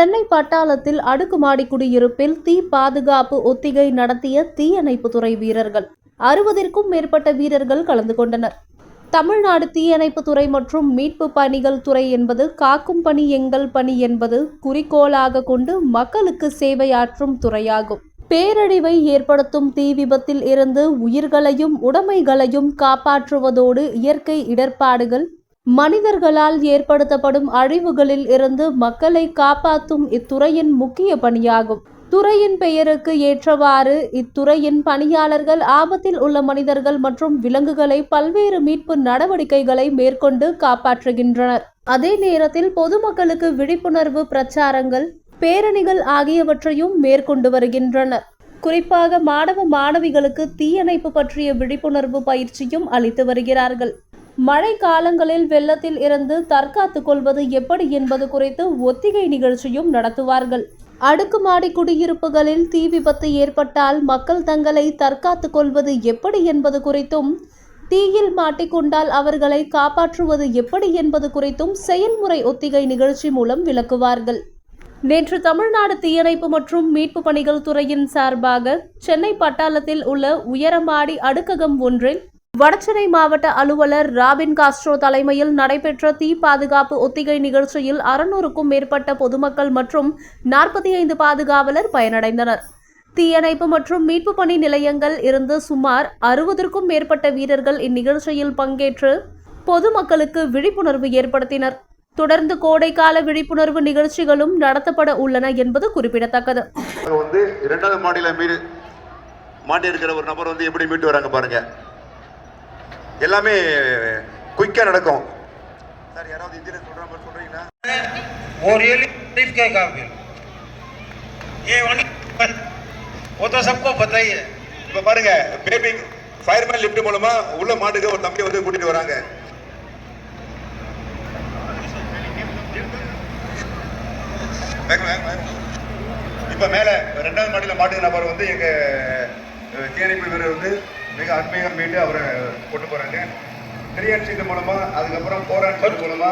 சென்னை பட்டாளத்தில் அடுக்குமாடி குடியிருப்பில் தீ பாதுகாப்பு ஒத்திகை நடத்திய தீயணைப்புத்துறை வீரர்கள் 60ற்கும் மேற்பட்ட வீரர்கள் கலந்து கொண்டனர். தமிழ்நாடு தீயணைப்புத்துறை மற்றும் மீட்பு பணிகள் துறை என்பது காக்கும் பணி எங்கள் பணி என்பது குறிக்கோளாக கொண்டு மக்களுக்கு சேவையாற்றும் துறையாகும். பேரழிவை ஏற்படுத்தும் தீ விபத்தில் இருந்து உயிர்களையும் உடைமைகளையும் காப்பாற்றுவதோடு இயற்கை இடர்பாடுகள், மனிதர்களால் ஏற்படுத்தப்படும் அழிவுகளில் இருந்து மக்களை காப்பாற்றும் இத்துறையின் முக்கிய பணியாகும். துறையின் பெயருக்கு ஏற்றவாறு இத்துறையின் பணியாளர்கள் ஆபத்தில் உள்ள மனிதர்கள் மற்றும் விலங்குகளை பல்வேறு மீட்பு நடவடிக்கைகளை மேற்கொண்டு காப்பாற்றுகின்றனர். அதே நேரத்தில் பொதுமக்களுக்கு விழிப்புணர்வு பிரச்சாரங்கள், பேரணிகள் ஆகியவற்றையும் மேற்கொண்டு வருகின்றனர். குறிப்பாக மாணவ மாணவிகளுக்கு தீயணைப்பு பற்றிய விழிப்புணர்வு பயிற்சியும் அளித்து வருகிறார்கள். மழை காலங்களில் வெள்ளத்தில் இருந்து தற்காத்துக் கொள்வது எப்படி என்பது குறித்து ஒத்திகை நிகழ்ச்சியும் நடத்துவார்கள். அடுக்குமாடி குடியிருப்புகளில் தீ விபத்து ஏற்பட்டால் மக்கள் தங்களை தற்காத்துக் கொள்வது எப்படி என்பது குறித்தும், தீயில் மாட்டிக்கொண்டால் அவர்களை காப்பாற்றுவது எப்படி என்பது குறித்தும் செயல்முறை ஒத்திகை நிகழ்ச்சி மூலம் விளக்குவார்கள். நேற்று தமிழ்நாடு தீயணைப்பு மற்றும் மீட்பு பணிகள் துறையின் சார்பாக சென்னை பட்டாளத்தில் உள்ள உயரமாடி அடுக்ககம் ஒன்றில் வடசென்னை மாவட்ட அலுவலர் ராபின் காஸ்ட்ரோ தலைமையில் நடைபெற்ற தீ பாதுகாப்பு ஒத்திகை நிகழ்ச்சியில் 600க்கும் மேற்பட்ட பொதுமக்கள் மற்றும் 45 பாதுகாவலர் பயனடைந்தனர். தீயணைப்பு மற்றும் மீட்பு பணி நிலையங்கள் இருந்து சுமார் 60ற்கும் மேற்பட்ட வீரர்கள் இந்நிகழ்ச்சியில் பங்கேற்று பொதுமக்களுக்கு விழிப்புணர்வு ஏற்படுத்தினர். தொடர்ந்து கோடைக்கால விழிப்புணர்வு நிகழ்ச்சிகளும் நடத்தப்பட உள்ளன என்பது குறிப்பிடத்தக்கது. இரண்டாவது மாடியில மாட்டி இருக்கிற ஒரு நபர் எப்படி மீட்டு வராங்க பாருங்க. எல்லாமே குயிக்கா நடக்கும். சார் யாராவது இந்தியில சொல்ற மாதிரி சொல்றீங்களா? वो रियली तारीफ के काबिल, ये वो तो सबको पता ही है. இப்ப பாருங்க, பேபி ஃபயர்மேன் லிஃப்ட் மூலமா உள்ள மாட்டுக்கு ஒரு தம்பி கூட்டிட்டு வராங்க. இப்ப மேல இரண்டாவது மாடியில மாட்டுக்கு நபர் எங்க தீயணைப்பு வீரர் மிக அருமையாக மீட்டு அவரை கொண்டு போறாங்க. த்ரீ அண்ட் மூலமா, அதுக்கப்புறம் 4 and மூலமா